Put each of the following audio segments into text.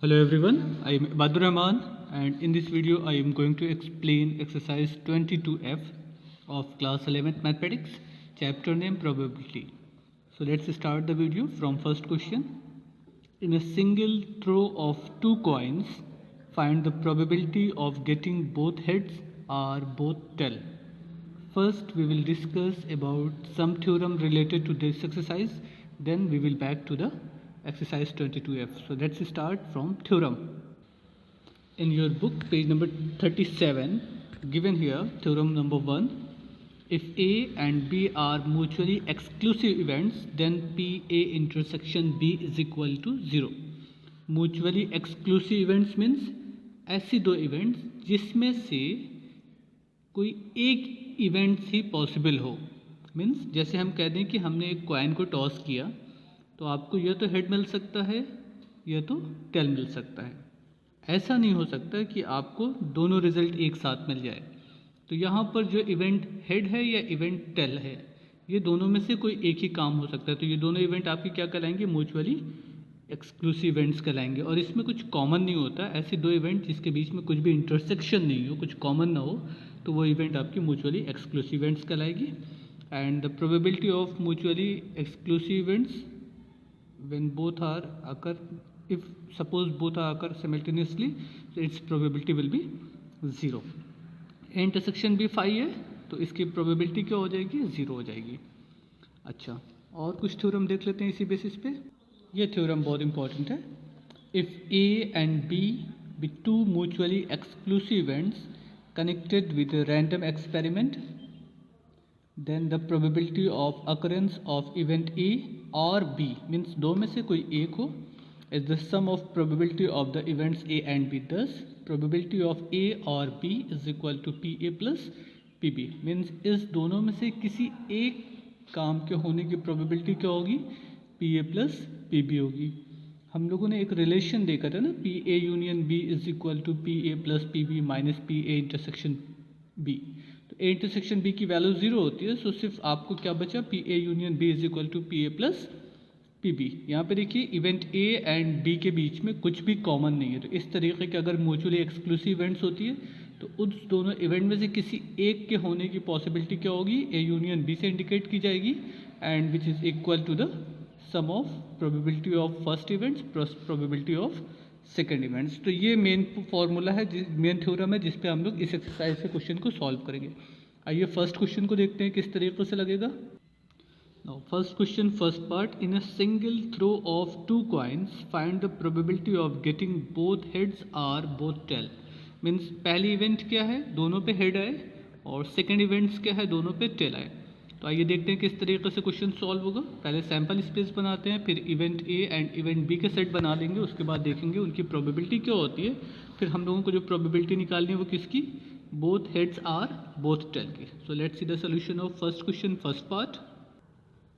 Hello everyone, I am Badur Rahman and in this video I am going to explain exercise 22F of class 11th mathematics, chapter name probability. So let's start the video from first question. In a single throw of two coins, find the probability of getting both heads or both tail. First we will discuss about some theorem related to this exercise, then we will back to the exercise 22F. So let's start from theorem. In your book page number 37, given here theorem number 1, if A and B are mutually exclusive events, then PA intersection B is equal to 0. Mutually exclusive events means ऐसी दो events जिसमें से कोई एक events ही possible हो. Means जैसे हम कह दें कि हमने एक कॉइन को टॉस किया तो आपको या तो हेड मिल सकता है या तो टेल मिल सकता है. ऐसा नहीं हो सकता कि आपको दोनों रिजल्ट एक साथ मिल जाए. तो यहाँ पर जो इवेंट हेड है या इवेंट टेल है, ये दोनों में से कोई एक ही काम हो सकता है. तो ये दोनों इवेंट आपके क्या कहलाएंगे? म्यूचुअली एक्सक्लूसिव इवेंट्स कहलाएंगे. और इसमें कुछ कॉमन नहीं होता. ऐसे दो इवेंट जिसके बीच में कुछ भी इंटरसेक्शन नहीं हो, कुछ कॉमन ना हो, तो वो इवेंट आपकी म्यूचुअली एक्सक्लूसिव इवेंट्स कहलाएगी. And the probability of mutually exclusive events when both are occur, if suppose both are occur simultaneously, so its probability will be 0. Intersection भी 5 है तो इसकी प्रोबेबिलिटी क्या हो जाएगी? 0 हो जाएगी. अच्छा, और कुछ थ्योरम देख लेते हैं इसी बेसिस पे. ये थ्योरम बहुत इंपॉर्टेंट है. If A and B be two mutually exclusive events connected with random experiment, then the probability of occurrence of event A or B means दो में से कोई एक हो is the sum of probability of the events A and B. Thus probability of A or B is equal to PA plus PB. means इस दोनों में से किसी एक काम के होने की probability क्या होगी? PA plus PB होगी. हम लोगों ने एक रिलेशन देखा था ना, PA union B is equal to PA plus PB minus PA intersection B. तो ए इंटरसेक्शन बी की वैल्यू 0 होती है. सो सिर्फ आपको क्या बचा? P A union B is equal to P A plus P B. यहाँ पे देखिए इवेंट ए एंड बी के बीच में कुछ भी कॉमन नहीं है. तो इस तरीके के अगर म्यूचुअली एक्सक्लूसिव इवेंट्स होती है तो उस दोनों इवेंट में से किसी एक के होने की पॉसिबिलिटी क्या होगी? ए यूनियन बी से इंडिकेट की जाएगी and which is equal to the sum of probability of first events plus probability of second events. तो ये मेन फॉर्मूला है, मेन थ्योरम है जिस पे हम लोग इस एक्सरसाइज के क्वेश्चन को सॉल्व करेंगे. आइए फर्स्ट क्वेश्चन को देखते हैं किस तरीके से लगेगा. Now first question, first part. In a single throw of two coins find the probability of getting both heads or both tail. Means पहली इवेंट क्या है? दोनों पे हेड आए. और सेकेंड इवेंट्स क्या है? दोनों पे टेल आए. तो आइए देखते हैं किस तरीके से क्वेश्चन सॉल्व होगा. पहले सैम्पल स्पेस बनाते हैं, फिर event A and event B के सेट बना लेंगे. उसके बाद देखेंगे उनकी प्रोबेबिलिटी क्या होती है. फिर हम लोगों को जो प्रोबेबिलिटी निकालनी है वो किसकी? Both heads or both tail की. So let's see the solution of first question, first part.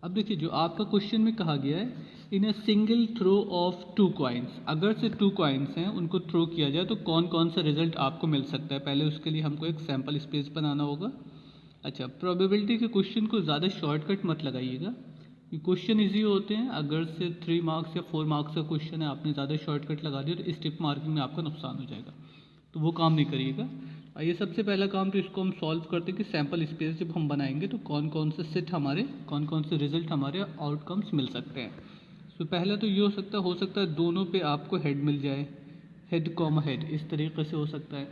अब देखिए जो आपका क्वेश्चन में कहा गया है, in a single throw of two coins, अगर से टू कॉइन्स हैं उनको थ्रो किया जाए तो कौन कौन सा रिजल्ट आपको मिल सकता है. पहले उसके लिए हमको एक सैम्पल स्पेस बनाना होगा. अच्छा, प्रोबेबिलिटी के क्वेश्चन को ज़्यादा शॉर्टकट मत लगाइएगा. ये क्वेश्चन इजी होते हैं. अगर से 3 मार्क्स या 4 मार्क्स का क्वेश्चन है, आपने ज़्यादा शॉर्टकट लगा दिया तो इस टिप मार्किंग में आपका नुकसान हो जाएगा. तो वो काम नहीं करिएगा. आइए सबसे पहला काम तो इसको हम सॉल्व करते हैं कि सैम्पल स्पेस जब हम बनाएंगे तो कौन कौन से सेट हमारे, कौन कौन से रिजल्ट हमारे आउटकम्स मिल सकते हैं. तो पहला तो ये हो सकता है दोनों पे आपको हेड मिल जाए, हेड कॉमा हेड, इस तरीके से हो सकता है.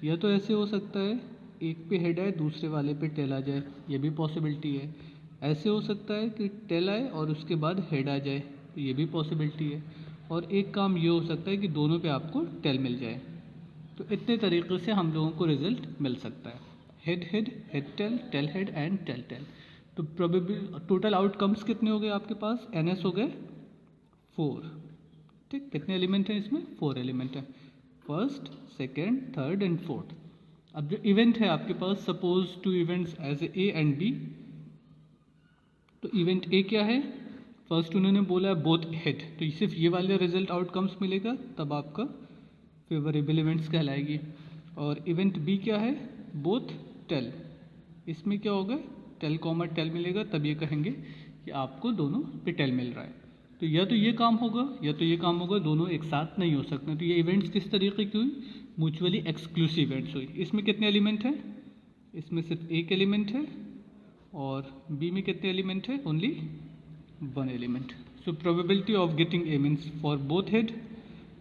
या तो ऐसे हो सकता है एक पे हेड आए दूसरे वाले पे टेल आ जाए, ये भी पॉसिबिलिटी है. ऐसे हो सकता है कि टेल आए और उसके बाद हेड आ जाए, तो ये भी पॉसिबिलिटी है. और एक काम ये हो सकता है कि दोनों पे आपको टेल मिल जाए. तो इतने तरीके से हम लोगों को रिजल्ट मिल सकता है. Head head, head tail, tail head and tail tail. तो प्रोबेबल टोटल आउटकम्स कितने हो गए आपके पास? एन एस हो गए 4. ठीक, कितने एलिमेंट हैं इसमें? 4 एलिमेंट हैं. First, second, third and fourth. अब जो इवेंट है आपके पास, suppose two events as A and B. तो इवेंट ए क्या है? फर्स्ट उन्होंने बोला बोथ हेड, तो सिर्फ ये वाले रिजल्ट आउटकम्स मिलेगा तब आपका फेवरेबल इवेंट्स कहलाएगी. और इवेंट बी क्या है? Both tail. इसमें क्या होगा? टेल कॉमा टेल मिलेगा, तब ये कहेंगे कि आपको दोनों पे टेल मिल रहा है. तो या तो ये काम होगा या तो ये काम होगा, दोनों एक साथ नहीं हो सकते। तो ये इवेंट्स किस तरीके की हुई? म्यूचुअली एक्सक्लूसिव इवेंट्स हुई। इसमें कितने एलिमेंट है? इसमें सिर्फ एक एलिमेंट है, और बी में कितने एलिमेंट है? Only one element. So probability of getting A means for both head,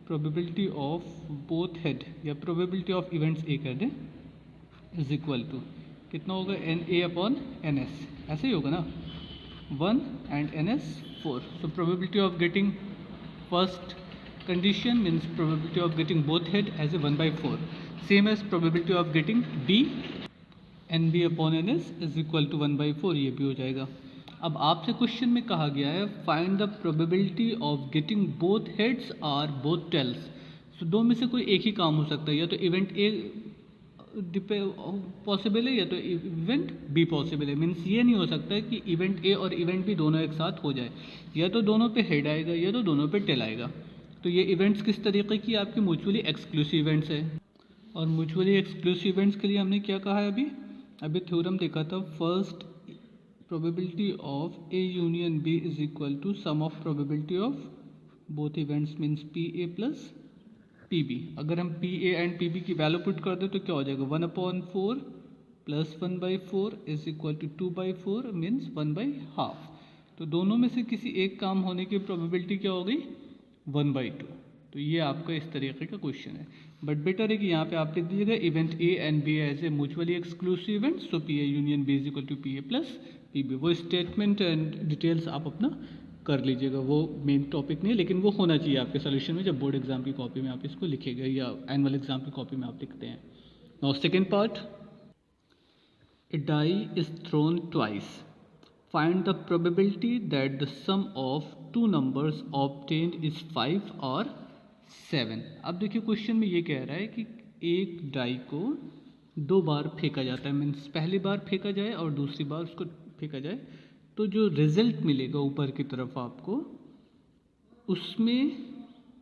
probability of both head या प्रोबेबिलिटी ऑफ इवेंट्स ए कर दें इज इक्वल टू कितना होगा? N A upon n S, ऐसे ही होगा ना, 1 and ns 4. So probability of getting first condition means probability of getting both head as a 1/4, same as probability of getting b nb upon ns is equal to 1/4, ये भी हो जाएगा। अब आपसे क्वेश्चन में कहा गया है find the probability of getting both heads और बोथ टेल्स। सो दो में से कोई एक ही काम हो सकता है, या तो इवेंट ए पॉसिबल है या तो इवेंट बी पॉसिबल है। मीन्स ये नहीं हो सकता है कि इवेंट ए और इवेंट बी दोनों एक साथ हो जाए, या तो दोनों पे हेड आएगा या तो दोनों पे टेल आएगा। तो ये इवेंट्स किस तरीके की? आपकी म्यूचुअली एक्सक्लूसिव इवेंट्स है। और म्यूचुअली एक्सक्लूसिव इवेंट्स के लिए हमने क्या कहा है? अभी थ्योरम देखा था, first probability of A union B is equal to sum of probability of both events means P A plus P B. अगर हम P A and P B की वैल्यू पुट कर दें तो क्या हो जाएगा? 1/4 plus 1/4 is equal to 2/4 means 1/2। तो दोनों में से किसी एक काम होने की प्रोबेबिलिटी क्या हो गई? 1/2। तो ये आपका इस तरीके का क्वेश्चन है। बट बेटर है कि यहाँ पे आप लिख दीजिएगा event A and B as a mutually exclusive event, so P A union B is equal to P A plus P B. वो स्टेटमेंट एंड डिटेल्स आप अपना कर लीजिएगा, वो मेन टॉपिक नहीं है, लेकिन वो होना चाहिए आपके सोल्यूशन में जब बोर्ड एग्जाम की कॉपी में आप इसको लिखेगा या एनुअल एग्जाम की कॉपी में आप लिखते हैं। Now second part, a die is thrown twice, find the probability that the sum of two numbers obtained is 5 और 7। अब देखिए क्वेश्चन में ये कह रहा है कि एक डाई को दो बार फेंका जाता है, मीन्स पहली बार फेंका जाए और दूसरी बार उसको फेंका जाए, तो जो रिजल्ट मिलेगा ऊपर की तरफ आपको, उसमें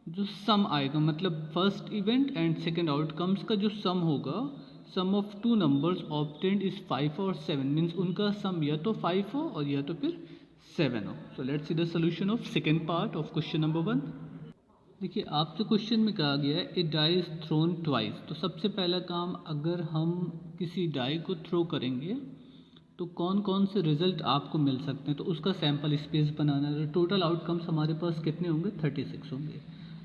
जो सम आएगा, मतलब first event and second outcomes का जो सम होगा, sum of two numbers obtained is 5 और 7, मीन्स उनका सम या तो 5 हो और या तो फिर 7 हो। सो let's see the solution of second part of question number 1। देखिए आपसे क्वेश्चन में कहा गया है ए डाई इज थ्रोन ट्वाइस। तो सबसे पहला काम, अगर हम किसी डाई को थ्रो करेंगे तो कौन कौन से रिजल्ट आपको मिल सकते हैं, तो उसका सैम्पल स्पेस बनाना है। टोटल आउटकम्स हमारे पास कितने होंगे? 36 होंगे।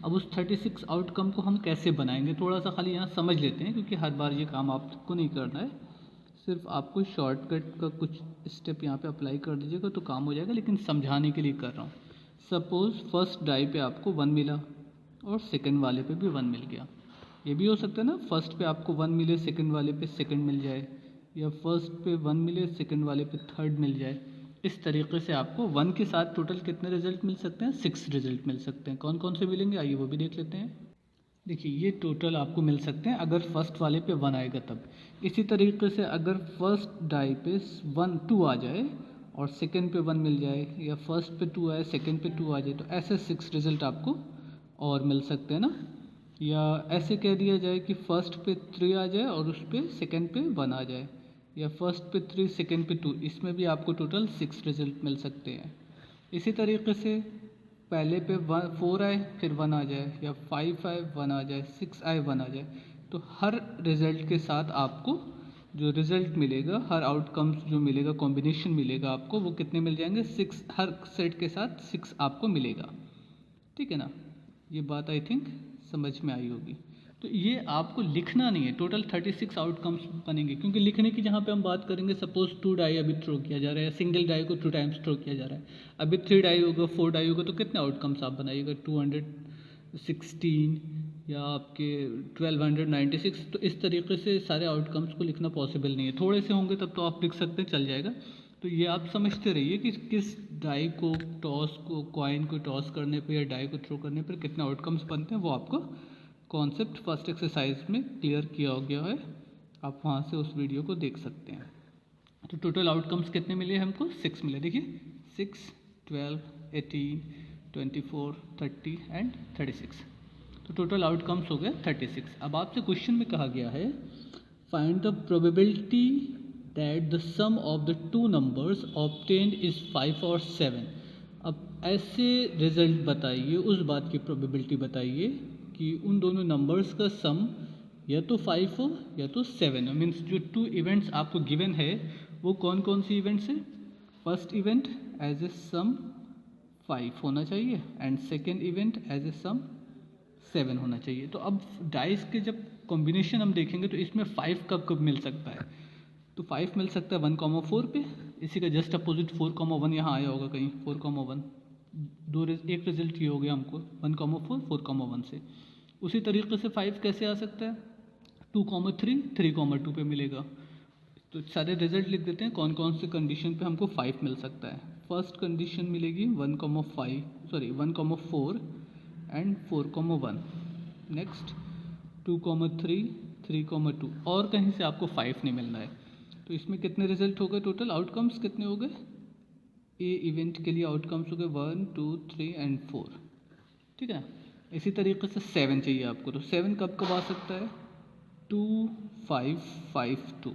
अब उस 36 आउटकम को हम कैसे बनाएंगे, थोड़ा सा खाली यहाँ समझ लेते हैं, क्योंकि हर बार ये काम आपको नहीं करना है, सिर्फ आपको शॉर्टकट का कुछ स्टेप यहाँ पे अप्लाई कर दीजिएगा तो काम हो जाएगा, लेकिन समझाने के लिए कर रहा हूँ। सपोज़ फर्स्ट डाई पे आपको 1 मिला और सेकेंड वाले पे भी 1 मिल गया। ये भी हो सकता है ना, फर्स्ट पे आपको 1 मिले, सेकेंड वाले पे सेकेंड मिल जाए, या फर्स्ट पे 1 मिले, सेकंड वाले पे थर्ड मिल जाए। इस तरीके से आपको 1 के साथ टोटल कितने रिजल्ट मिल सकते हैं? 6 रिजल्ट मिल सकते हैं। कौन कौन से मिलेंगे आइए वो भी देख लेते हैं। देखिए ये टोटल आपको मिल सकते हैं अगर फर्स्ट वाले पे 1 आएगा तब। इसी तरीके से अगर फर्स्ट डाई पे 2 आ जाए और सेकंड पे 1 मिल जाए, या फर्स्ट पे 2 आए सेकंड पे 2 आ जाए, तो ऐसे 6 रिजल्ट आपको और मिल सकते हैं ना। या ऐसे कह दिया जाए कि फर्स्ट पे 3 आ जाए और उस पर सेकेंड पे 1 आ जाए, या फर्स्ट पे 3 सेकेंड पे 2, इसमें भी आपको टोटल 6 रिजल्ट मिल सकते हैं। इसी तरीके से पहले पे 4 आए फिर 1 आ जाए, या 5 आए 1 आ जाए, 6 आए 1 आ जाए, तो हर रिजल्ट के साथ आपको जो रिजल्ट मिलेगा, हर आउटकम्स जो मिलेगा, कॉम्बिनेशन मिलेगा आपको, वो कितने मिल जाएंगे? 6। हर सेट के साथ 6 आपको मिलेगा। ठीक है ना, ये बात आई थिंक समझ में आई होगी। तो ये आपको लिखना नहीं है, टोटल 36 आउटकम्स बनेंगे, क्योंकि लिखने की जहाँ पे हम बात करेंगे, सपोज 2 डाई अभी थ्रो किया जा रहा है, सिंगल डाई को 2 टाइम्स थ्रो किया जा रहा है, अभी 3 डाई होगा, 4 डाई होगा, तो कितने आउटकम्स आप बनाइएगा? 216 या आपके 1296। तो इस तरीके से सारे आउटकम्स को लिखना पॉसिबल नहीं है। थोड़े से होंगे तब तो आप लिख सकते हैं, चल जाएगा। तो ये आप समझते रहिए कि किस डाई को कॉइन को टॉस करने पर या डाई को थ्रो करने पर कितने आउटकम्स बनते हैं, वो आपको कॉन्सेप्ट फर्स्ट एक्सरसाइज में क्लियर किया गया है, आप वहाँ से उस वीडियो को देख सकते हैं। तो टोटल आउटकम्स कितने मिले हमको? 6 मिले। देखिए 6, 12, 18, 24, 30 एंड 36। तो टोटल आउटकम्स हो गए 36। अब आपसे क्वेश्चन में कहा गया है find the probability that the sum of the two numbers obtained is 5 और 7। अब ऐसे रिजल्ट बताइए, उस बात की प्रोबेबिलिटी बताइए कि उन दोनों नंबर्स का सम या तो 5 हो या तो 7 हो। मीन्स जो 2 इवेंट्स आपको गिवन है वो कौन कौन सी इवेंट्स है। First event as a sum 5 होना चाहिए and second event as a sum 7 होना चाहिए। तो अब डाइस के जब कॉम्बिनेशन हम देखेंगे तो इसमें 5 कब कब मिल सकता है। तो 5 मिल सकता है 1,4 पे, इसी का जस्ट अपोजिट 4,1 यहाँ आया होगा कहीं 4,1। एक रिजल्ट ये हो गया हमको 1,4 4,1 से। उसी तरीके से 5 कैसे आ सकता है 2,3 3,2 पे मिलेगा। तो सारे रिजल्ट लिख देते हैं कौन कौन से कंडीशन पे हमको 5 मिल सकता है। फर्स्ट कंडीशन मिलेगी 1,4 एंड 4,1। नेक्स्ट 2,3 3,2 और कहीं से आपको 5 नहीं मिलना है। तो इसमें कितने रिजल्ट हो गए, टोटल आउटकम्स कितने हो गए। ए इवेंट के लिए आउटकम्स हो गए 1 2 3 एंड 4। ठीक है। इसी तरीके से 7 चाहिए आपको। तो 7 कब कब आ सकता है 2 5 5 2।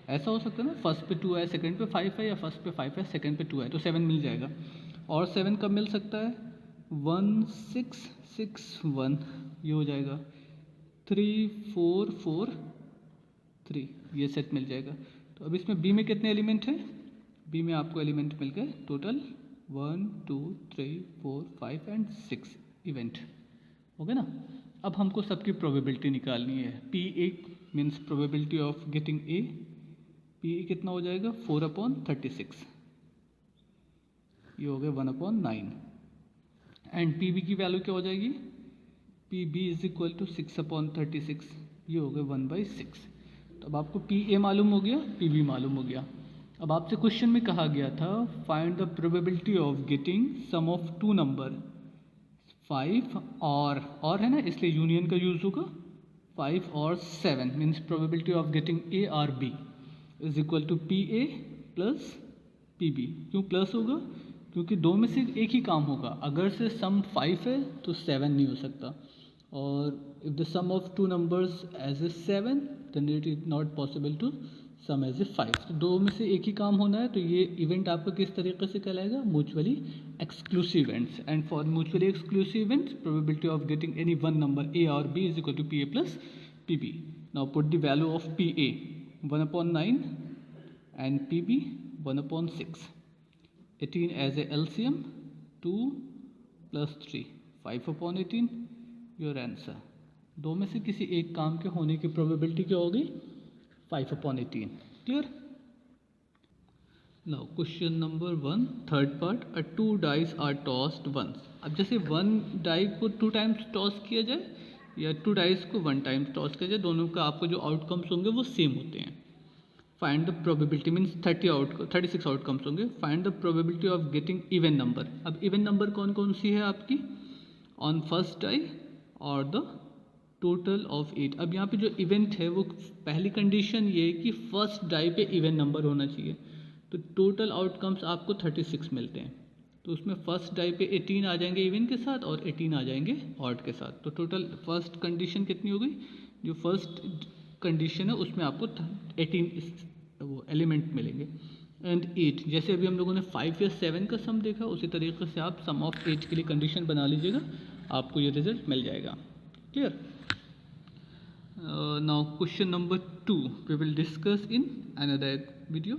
ऐसा हो सकता है ना, फर्स्ट पे 2 है सेकंड पे 5 है, या फर्स्ट पे 5 है सेकंड पे 2 है, तो 7 मिल जाएगा। और 7 कब मिल सकता है 1 6 6 1, ये हो जाएगा 3 4 4 3, ये सेट मिल जाएगा। तो अब इसमें बी में कितने एलिमेंट हैं, बी में आपको एलिमेंट मिल गए टोटल 1 2 3 4 5 एंड 6 इवेंट हो गए ना। अब हमको सबकी प्रोबेबिलिटी निकालनी है। P A means probability of getting A, P A कितना हो जाएगा 4/36, ये हो गया 1/9। एंड पी बी की वैल्यू क्या हो जाएगी, P B is equal to 6/36, ये हो गया 1/6। तो अब आपको पी ए मालूम हो गया, पी बी मालूम हो गया। अब आपसे क्वेश्चन में कहा गया था find the probability of getting sum of 2 number 5 और है ना, इसलिए यूनियन का यूज होगा 5 और 7 means probability of getting A और B is equal to P A plus P B. क्यों प्लस होगा, क्योंकि दो में से एक ही काम होगा। अगर से सम 5 है तो 7 नहीं हो सकता, और if the sum of 2 numbers as a 7 then it is not possible to sum as a 5। तो दो में से एक ही काम होना है, तो ये इवेंट आपका किस तरीके से कहलाएगा, mutually exclusive events. And for mutually exclusive events probability of getting any one number A और B is equal to P A plus P B. Now put the value of P A 1/9 and PB 1/6, 18 as a LCM 2 plus 3 5/18, your answer। दो में से किसी एक काम के होने की प्रोबेबिलिटी क्या होगी 5/18। Clear. Now question number 1 third part, a 2 dice are tossed once. अब जैसे 1 डाई को 2 टाइम्स टॉस किया जाए या 2 डाइस को 1 टाइम टॉस किया जाए, दोनों का आपको जो आउटकम्स होंगे वो सेम होते हैं। Find the probability means 36 outcomes होंगे। Find the probability of getting even number. अब इवन नंबर कौन कौन सी है आपकी ऑन फर्स्ट डाई और द टोटल ऑफ 8। अब यहाँ पे जो इवेंट है वो पहली कंडीशन ये है कि फर्स्ट डाई पे इवन नंबर होना चाहिए। तो टोटल आउटकम्स आपको 36 मिलते हैं, तो उसमें फर्स्ट डाई पे 18 आ जाएंगे इवन के साथ और 18 आ जाएंगे ऑड के साथ। तो टोटल फर्स्ट कंडीशन कितनी हो गई, जो फर्स्ट कंडीशन है उसमें आपको 18 वो एलिमेंट मिलेंगे। एंड 8 जैसे अभी हम लोगों ने 5 या 7 का सम देखा, उसी तरीके से आप सम ऑफ 8 के लिए कंडीशन बना लीजिएगा, आपको ये रिजल्ट मिल जाएगा। Clear. Now question number 2 we will discuss in another video.